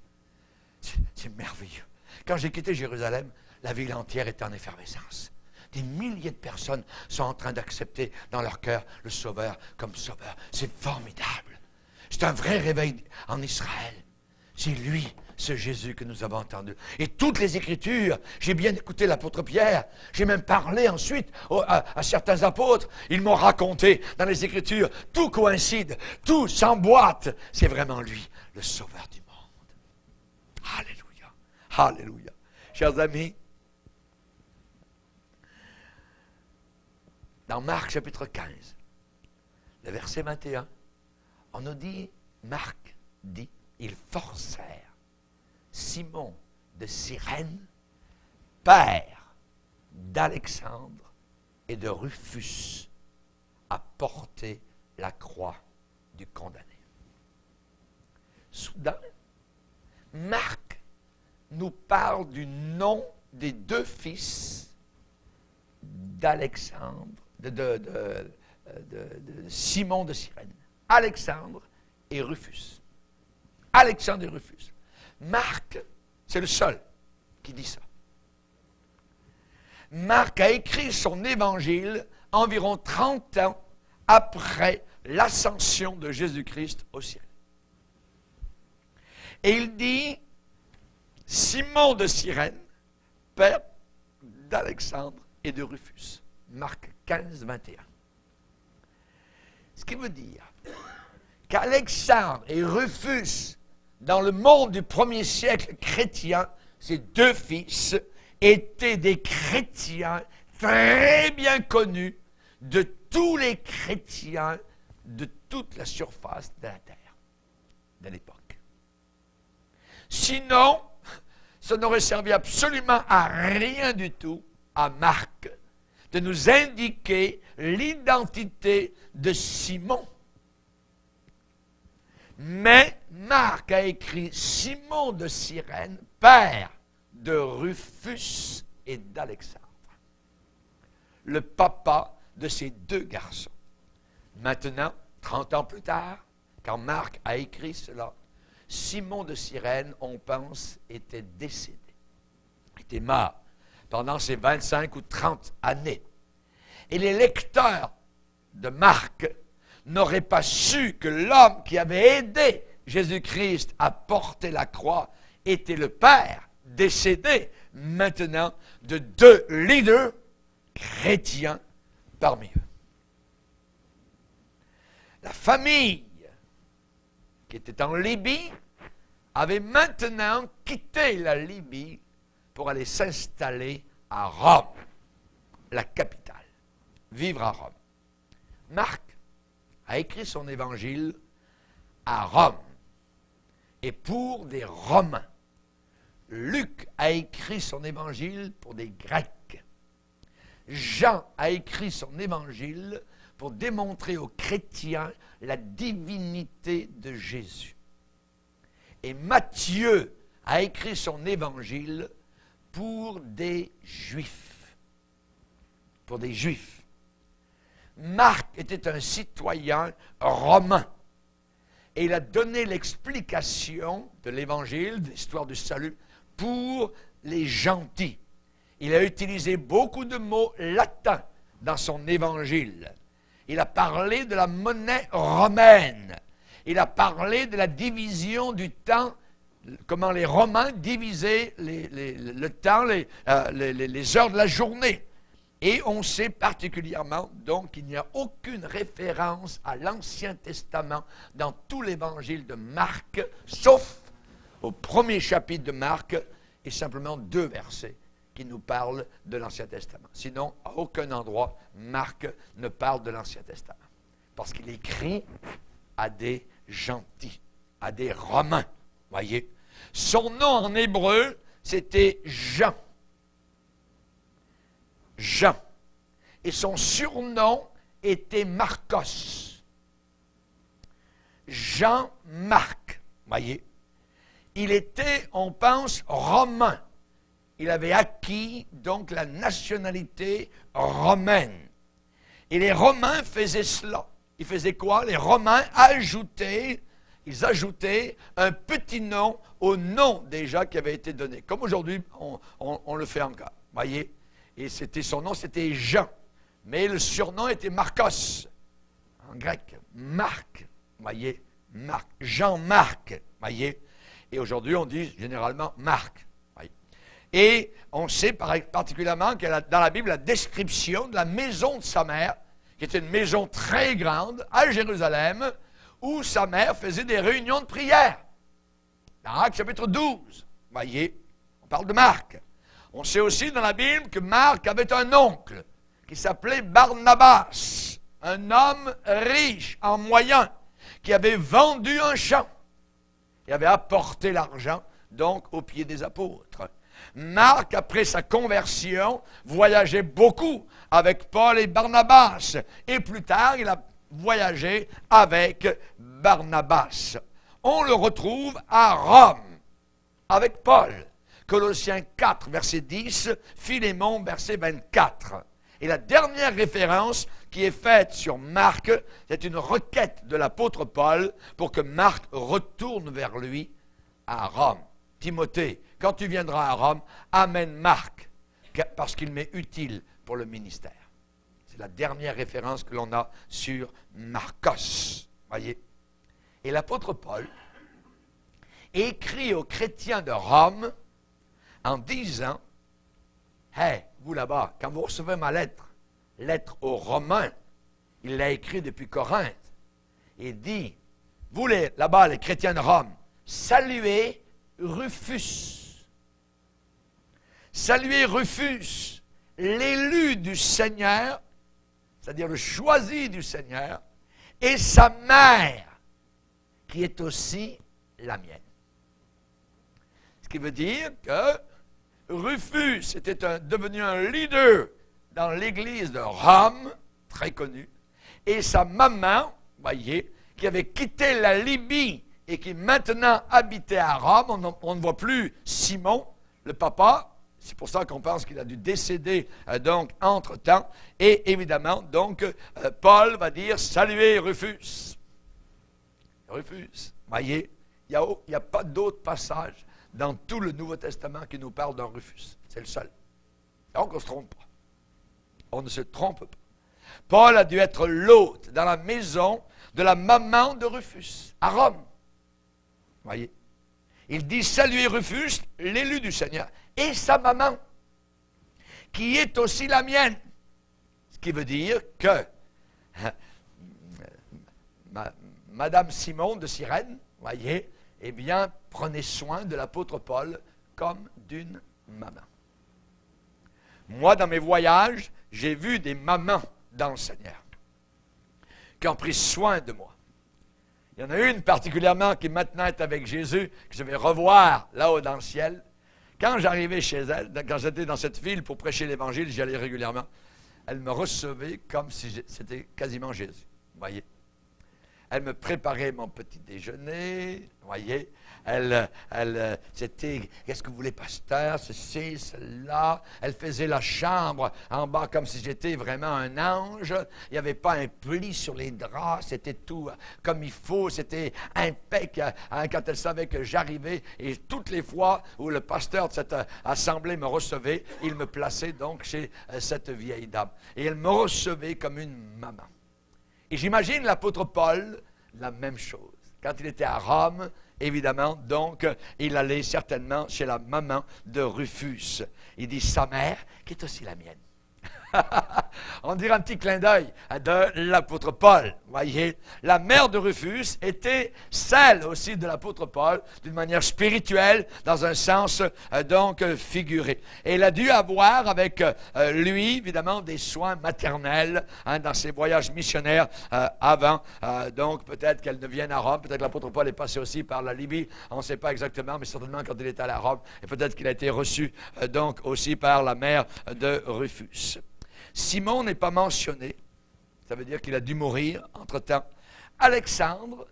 S1: C'est merveilleux. Quand j'ai quitté Jérusalem, la ville entière était en effervescence. Des milliers de personnes sont en train d'accepter dans leur cœur le Sauveur comme Sauveur. C'est formidable. C'est un vrai réveil en Israël. C'est lui, ce Jésus que nous avons entendu. Et toutes les Écritures, j'ai bien écouté l'apôtre Pierre, j'ai même parlé ensuite à certains apôtres. Ils m'ont raconté dans les Écritures, tout coïncide, tout s'emboîte. C'est vraiment lui, le Sauveur du monde. Alléluia. Alléluia. Chers amis, dans Marc chapitre 15, le verset 21, on nous dit, Marc dit, ils forcèrent Simon de Cyrène, père d'Alexandre et de Rufus, à porter la croix du condamné. Soudain, Marc nous parle du nom des 2 fils d'Alexandre, de Simon de Cyrène. Alexandre et Rufus. Alexandre et Rufus. Marc, c'est le seul qui dit ça. Marc a écrit son évangile environ 30 ans après l'ascension de Jésus-Christ au ciel. Et il dit Simon de Cyrène, père d'Alexandre et de Rufus. Marc 15, 21. Ce qui veut dire qu'Alexandre et Rufus, dans le monde du 1er siècle chrétien, ces 2 fils étaient des chrétiens très bien connus de tous les chrétiens de toute la surface de la terre de l'époque. Sinon, ça n'aurait servi absolument à rien du tout à Marc de nous indiquer l'identité de Simon. Mais Marc a écrit Simon de Cyrène, père de Rufus et d'Alexandre, le papa de ces 2 garçons. Maintenant, 30 ans plus tard, quand Marc a écrit cela, Simon de Cyrène, on pense, était décédé, était mort pendant ces 25 ou 30 années. Et les lecteurs de Marc n'auraient pas su que l'homme qui avait aidé Jésus-Christ à porter la croix était le Père décédé maintenant de 2 leaders chrétiens parmi eux. La famille qui était en Libye avait maintenant quitté la Libye pour aller s'installer à Rome, la capitale, vivre à Rome. Marc a écrit son évangile à Rome et pour des Romains. Luc a écrit son évangile pour des Grecs. Jean a écrit son évangile pour démontrer aux chrétiens la divinité de Jésus. Et Matthieu a écrit son évangile pour des Juifs. Pour des Juifs. Marc était un citoyen romain. Et il a donné l'explication de l'évangile, de l'histoire du salut, pour les gentils. Il a utilisé beaucoup de mots latins dans son évangile. Il a parlé de la monnaie romaine. Il a parlé de la division du temps, comment les Romains divisaient le temps, les heures de la journée. Et on sait particulièrement, donc, qu'il n'y a aucune référence à l'Ancien Testament dans tout l'évangile de Marc, sauf au premier chapitre de Marc, et simplement 2 versets qui nous parlent de l'Ancien Testament. Sinon, à aucun endroit, Marc ne parle de l'Ancien Testament. Parce qu'il écrit à des gentils, à des Romains. Voyez. Son nom en hébreu, c'était Jean. Jean. Et son surnom était Marcos. Jean-Marc. Voyez. Il était, on pense, romain. Il avait acquis donc la nationalité romaine. Et les Romains faisaient cela. Ils faisaient quoi? Les Romains ajoutaient un petit nom au nom déjà qui avait été donné. Comme aujourd'hui, on le fait encore. Voyez? Et son nom, c'était Jean. Mais le surnom était Marcos. En grec, Marc. Voyez? Marc. Jean-Marc. Voyez? Et aujourd'hui, on dit généralement Marc. Voyez? Et on sait particulièrement qu'il y a dans la Bible la description de la maison de sa mère, qui était une maison très grande à Jérusalem, où sa mère faisait des réunions de prière. Dans Actes chapitre 12. Voyez? On parle de Marc. On sait aussi dans la Bible que Marc avait un oncle qui s'appelait Barnabas, un homme riche en moyens, qui avait vendu un champ et avait apporté l'argent donc aux pieds des apôtres. Marc, après sa conversion, voyageait beaucoup avec Paul et Barnabas. Et plus tard, il a voyagé avec Barnabas. On le retrouve à Rome avec Paul. Colossiens 4, verset 10, Philémon, verset 24. Et la dernière référence qui est faite sur Marc, c'est une requête de l'apôtre Paul pour que Marc retourne vers lui à Rome. Timothée, quand tu viendras à Rome, amène Marc, parce qu'il m'est utile pour le ministère. C'est la dernière référence que l'on a sur Marcos. Voyez? Et l'apôtre Paul écrit aux chrétiens de Rome en disant, « Hey, vous là-bas, quand vous recevez ma lettre aux Romains, il l'a écrit depuis Corinthe, il dit, vous là-bas, les chrétiens de Rome, saluez Rufus. Saluez Rufus, l'élu du Seigneur, c'est-à-dire le choisi du Seigneur, et sa mère, qui est aussi la mienne. » Ce qui veut dire que Rufus était devenu un leader dans l'église de Rome, très connu, et sa maman, voyez, qui avait quitté la Libye et qui maintenant habitait à Rome, on ne voit plus Simon, le papa, c'est pour ça qu'on pense qu'il a dû décéder donc entre-temps, et évidemment, donc, Paul va dire, saluez Rufus. Rufus, voyez, il n'y a pas d'autre passage dans tout le Nouveau Testament qui nous parle d'un Rufus. C'est le seul. Donc, on ne se trompe pas. On ne se trompe pas. Paul a dû être l'hôte dans la maison de la maman de Rufus, à Rome. Voyez? Il dit saluer Rufus, l'élu du Seigneur, et sa maman, qui est aussi la mienne. Ce qui veut dire que Madame Simon de Cyrène, voyez, eh bien, prenez soin de l'apôtre Paul comme d'une maman. Moi, dans mes voyages, j'ai vu des mamans dans le Seigneur qui ont pris soin de moi. Il y en a une particulièrement qui maintenant est avec Jésus, que je vais revoir là-haut dans le ciel. Quand j'arrivais chez elle, quand j'étais dans cette ville pour prêcher l'Évangile, j'y allais régulièrement, elle me recevait comme si c'était quasiment Jésus. Vous voyez? Elle me préparait mon petit déjeuner, vous voyez. C'était, qu'est-ce que vous voulez, pasteur, ceci, cela. Elle faisait la chambre en bas comme si j'étais vraiment un ange. Il n'y avait pas un pli sur les draps, c'était tout comme il faut, c'était impeccable. Quand elle savait que j'arrivais, et toutes les fois où le pasteur de cette assemblée me recevait, il me plaçait donc chez cette vieille dame. Et elle me recevait comme une maman. Et j'imagine l'apôtre Paul, la même chose. Quand il était à Rome, évidemment, donc, il allait certainement chez la maman de Rufus. Il dit sa mère, qui est aussi la mienne. On dirait un petit clin d'œil de l'apôtre Paul. Voyez, la mère de Rufus était celle aussi de l'apôtre Paul, d'une manière spirituelle, dans un sens donc figuré. Et elle a dû avoir avec lui, évidemment, des soins maternels dans ses voyages missionnaires avant. Donc, peut-être qu'elle ne vienne à Rome, peut-être que l'apôtre Paul est passé aussi par la Libye, on ne sait pas exactement, mais certainement quand il était à Rome, et peut-être qu'il a été reçu donc aussi par la mère de Rufus. Simon n'est pas mentionné, ça veut dire qu'il a dû mourir entre-temps. Alexandre,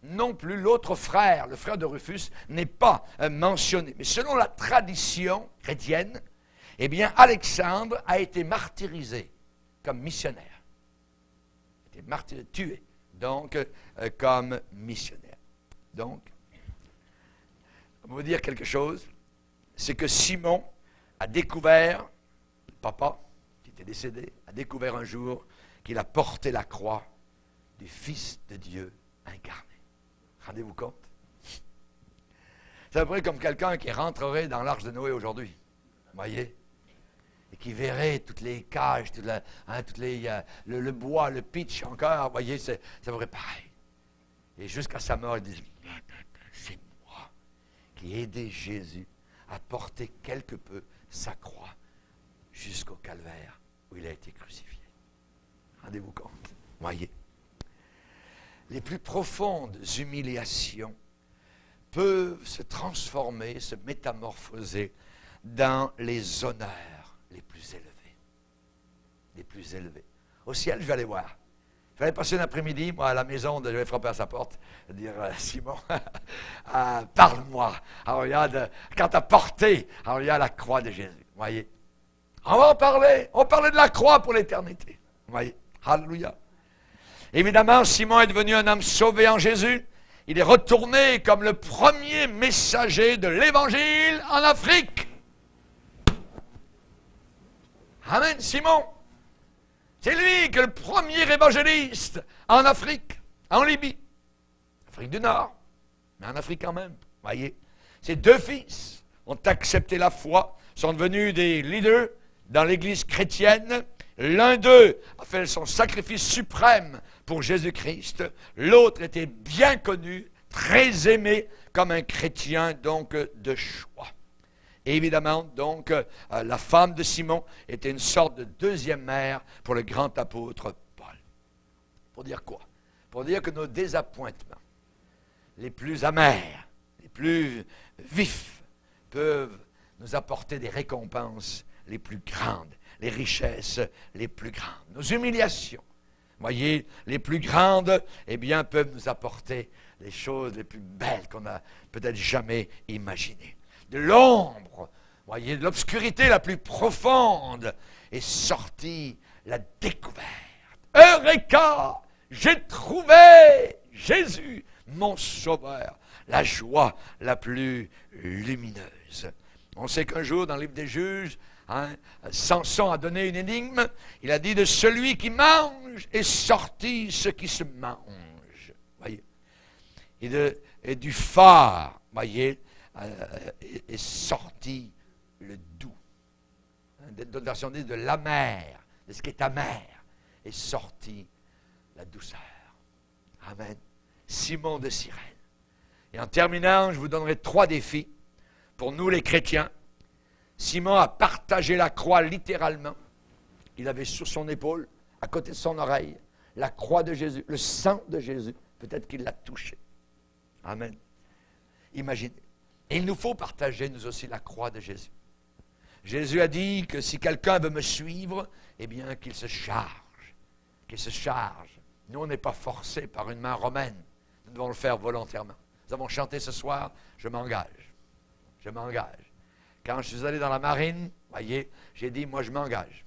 S1: non plus, l'autre frère, le frère de Rufus, n'est pas mentionné. Mais selon la tradition chrétienne, eh bien, Alexandre a été martyrisé comme missionnaire. Il a été tué, donc, comme missionnaire. Donc, je vais vous dire quelque chose, c'est que Simon a découvert, papa, est décédé, a découvert un jour qu'il a porté la croix du Fils de Dieu incarné. Rendez-vous compte? C'est à peu près comme quelqu'un qui rentrerait dans l'arche de Noé aujourd'hui. Vous voyez? Et qui verrait toutes les cages, le bois, le pitch encore. Vous voyez, c'est à peu près pareil. Et jusqu'à sa mort, il dit, c'est moi qui ai aidé Jésus à porter quelque peu sa croix jusqu'au calvaire où il a été crucifié. Rendez-vous compte? Voyez. Les plus profondes humiliations peuvent se transformer, se métamorphoser dans les honneurs les plus élevés. Les plus élevés. Au ciel, je vais aller voir. Je vais aller passer un après-midi, moi, à la maison, je vais frapper à sa porte, dire Simon, parle-moi. Alors, regarde, quand tu as porté, alors, regarde la croix de Jésus. Voyez. On va en parler. On parlait de la croix pour l'éternité. Vous voyez? Alléluia. Évidemment, Simon est devenu un homme sauvé en Jésus. Il est retourné comme le premier messager de l'Évangile en Afrique. Amen, Simon. C'est lui qui est le premier évangéliste en Afrique, en Libye. Afrique du Nord, mais en Afrique quand même. Voyez? Ses deux fils ont accepté la foi, sont devenus des leaders dans l'Église chrétienne. L'un d'eux a fait son sacrifice suprême pour Jésus-Christ. L'autre était bien connu, très aimé comme un chrétien donc de choix. Et évidemment, donc, la femme de Simon était une sorte de deuxième mère pour le grand apôtre Paul. Pour dire quoi? Pour dire que nos désappointements, les plus amers, les plus vifs, peuvent nous apporter des récompenses les plus grandes, les richesses les plus grandes. Nos humiliations, voyez, les plus grandes, eh bien, peuvent nous apporter les choses les plus belles qu'on n'a peut-être jamais imaginées. De l'ombre, voyez, de l'obscurité la plus profonde est sortie la découverte. Eureka! J'ai trouvé Jésus, mon sauveur, la joie la plus lumineuse. On sait qu'un jour, dans le livre des Juges, Hein? Samson a donné une énigme. Il a dit de celui qui mange est sorti ce qui se mange. Voyez? Et du phare, voyez, est sorti le doux. D'autres versions disent de l'amer, de ce qui est amer, est sorti la douceur. Amen. Simon de Cyrène. Et en terminant, je vous donnerai 3 défis pour nous les chrétiens. Simon a partagé la croix littéralement. Il avait sur son épaule, à côté de son oreille, la croix de Jésus, le sang de Jésus. Peut-être qu'il l'a touché. Amen. Imaginez. Et il nous faut partager, nous aussi, la croix de Jésus. Jésus a dit que si quelqu'un veut me suivre, eh bien, qu'il se charge. Qu'il se charge. Nous, on n'est pas forcés par une main romaine. Nous devons le faire volontairement. Nous avons chanté ce soir, je m'engage. Je m'engage. Quand je suis allé dans la marine, voyez, j'ai dit, moi, je m'engage.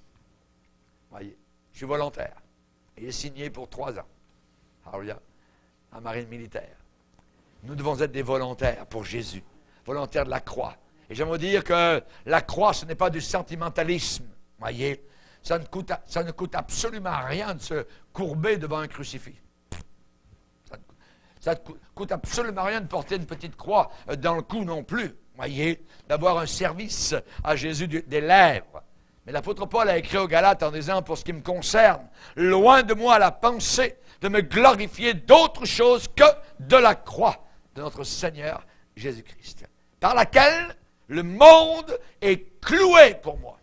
S1: Voyez, je suis volontaire. Et j'ai signé pour 3 ans. Alléluia. En marine militaire. Nous devons être des volontaires pour Jésus. Volontaires de la croix. Et j'aimerais dire que la croix, ce n'est pas du sentimentalisme. Voyez, ça ne coûte absolument rien de se courber devant un crucifix. Ça ne coûte absolument rien de porter une petite croix dans le cou non plus. Voyez, d'avoir un service à Jésus des lèvres. Mais l'apôtre Paul a écrit aux Galates en disant, pour ce qui me concerne, loin de moi la pensée de me glorifier d'autre chose que de la croix de notre Seigneur Jésus-Christ, par laquelle le monde est cloué pour moi.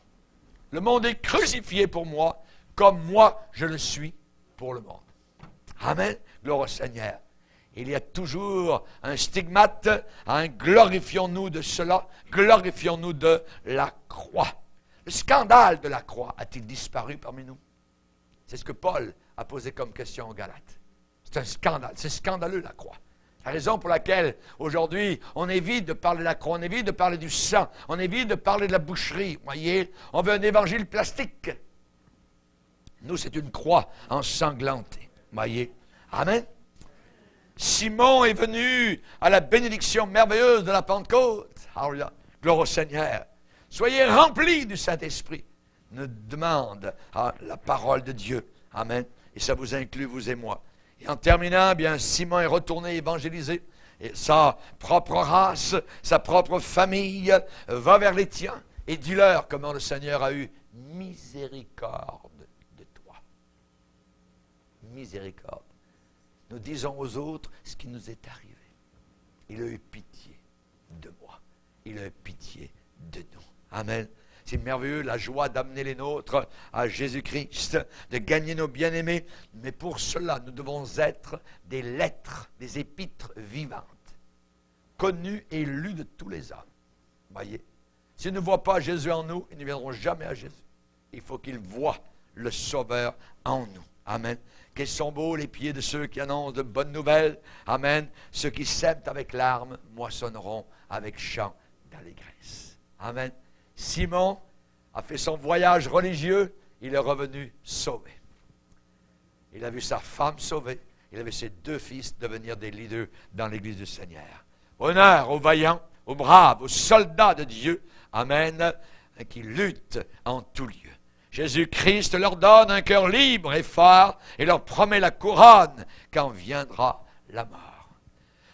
S1: Le monde est crucifié pour moi, comme moi je le suis pour le monde. Amen. Gloire au Seigneur. Il y a toujours un stigmate, glorifions-nous de cela, glorifions-nous de la croix. Le scandale de la croix a-t-il disparu parmi nous? C'est ce que Paul a posé comme question aux Galates. C'est un scandale, c'est scandaleux la croix. La raison pour laquelle, aujourd'hui, on évite de parler de la croix, on évite de parler du sang, on évite de parler de la boucherie. Voyez, on veut un évangile plastique. Nous, c'est une croix ensanglantée. Voyez, amen. Simon est venu à la bénédiction merveilleuse de la Pentecôte. Alléluia. Gloire au Seigneur. Soyez remplis du Saint-Esprit. Nous demande la parole de Dieu. Amen. Et ça vous inclut, vous et moi. Et en terminant, bien, Simon est retourné évangéliser. Et sa propre race, sa propre famille va vers les tiens et dis-leur comment le Seigneur a eu miséricorde de toi. Miséricorde. Nous disons aux autres ce qui nous est arrivé. Il a eu pitié de moi. Il a eu pitié de nous. Amen. C'est merveilleux, la joie d'amener les nôtres à Jésus-Christ, de gagner nos bien-aimés. Mais pour cela, nous devons être des lettres, des épîtres vivantes, connues et lues de tous les hommes. Voyez, s'ils ne voient pas Jésus en nous, ils ne viendront jamais à Jésus. Il faut qu'ils voient le Sauveur en nous. Amen. Quels sont beaux les pieds de ceux qui annoncent de bonnes nouvelles. Amen. Ceux qui sèment avec larmes moissonneront avec chant d'allégresse. Amen. Simon a fait son voyage religieux. Il est revenu sauvé. Il a vu sa femme sauvée. Il a vu ses 2 fils devenir des leaders dans l'Église du Seigneur. Honneur aux vaillants, aux braves, aux soldats de Dieu. Amen. Qui luttent en tout lieu. Jésus-Christ leur donne un cœur libre et fort et leur promet la couronne quand viendra la mort.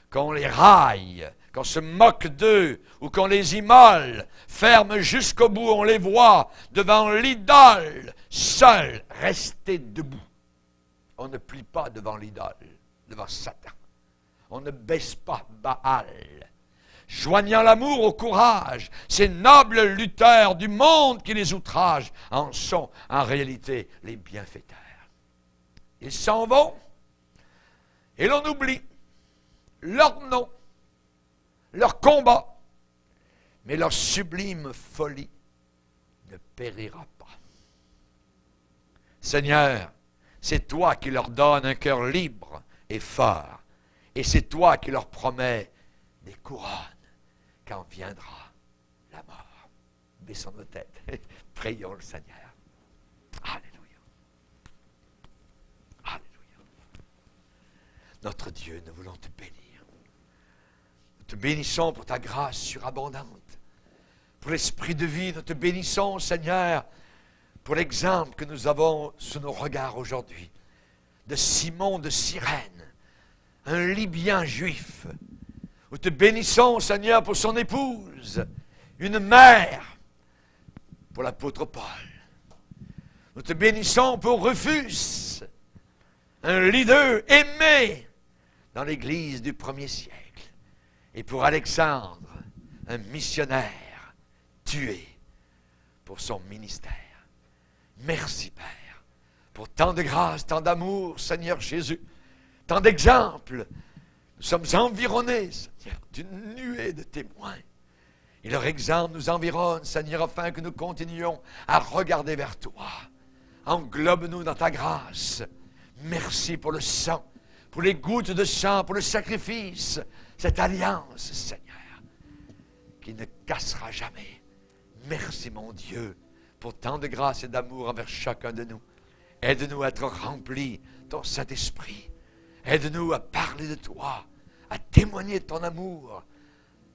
S1: Qu'on les raille, qu'on se moque d'eux ou qu'on les immole, ferme jusqu'au bout, on les voit devant l'idole, seuls, restés debout. On ne plie pas devant l'idole, devant Satan. On ne baisse pas Baal. Joignant l'amour au courage, ces nobles lutteurs du monde qui les outragent en sont en réalité les bienfaiteurs. Ils s'en vont et l'on oublie leur nom, leur combat, mais leur sublime folie ne périra pas. Seigneur, c'est toi qui leur donnes un cœur libre et fort, et c'est toi qui leur promets des couronnes quand viendra la mort. Baissons nos têtes. Prions le Seigneur. Alléluia. Alléluia. Notre Dieu, nous voulons te bénir. Nous te bénissons pour ta grâce surabondante, pour l'esprit de vie. Nous te bénissons, Seigneur, pour l'exemple que nous avons sous nos regards aujourd'hui de Simon de Cyrène, un Libyen juif. Nous te bénissons, Seigneur, pour son épouse, une mère pour l'apôtre Paul. Nous te bénissons pour Rufus, un leader aimé dans l'Église du 1er siècle. Et pour Alexandre, un missionnaire tué pour son ministère. Merci, Père, pour tant de grâce, tant d'amour, Seigneur Jésus, tant d'exemples. Nous sommes environnés, Seigneur, d'une nuée de témoins. Et leur exemple nous environne, Seigneur, afin que nous continuions à regarder vers toi. Englobe-nous dans ta grâce. Merci pour le sang, pour les gouttes de sang, pour le sacrifice, cette alliance, Seigneur, qui ne cassera jamais. Merci, mon Dieu, pour tant de grâce et d'amour envers chacun de nous. Aide-nous à être remplis de ton Saint-Esprit. Aide-nous à parler de toi, à témoigner de ton amour.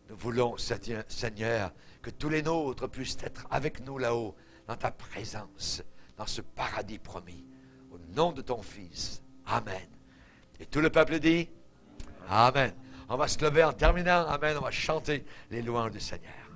S1: Nous voulons, Seigneur, que tous les nôtres puissent être avec nous là-haut, dans ta présence, dans ce paradis promis. Au nom de ton Fils. Amen. Et tout le peuple dit Amen. On va se lever en terminant. Amen. On va chanter les louanges du Seigneur.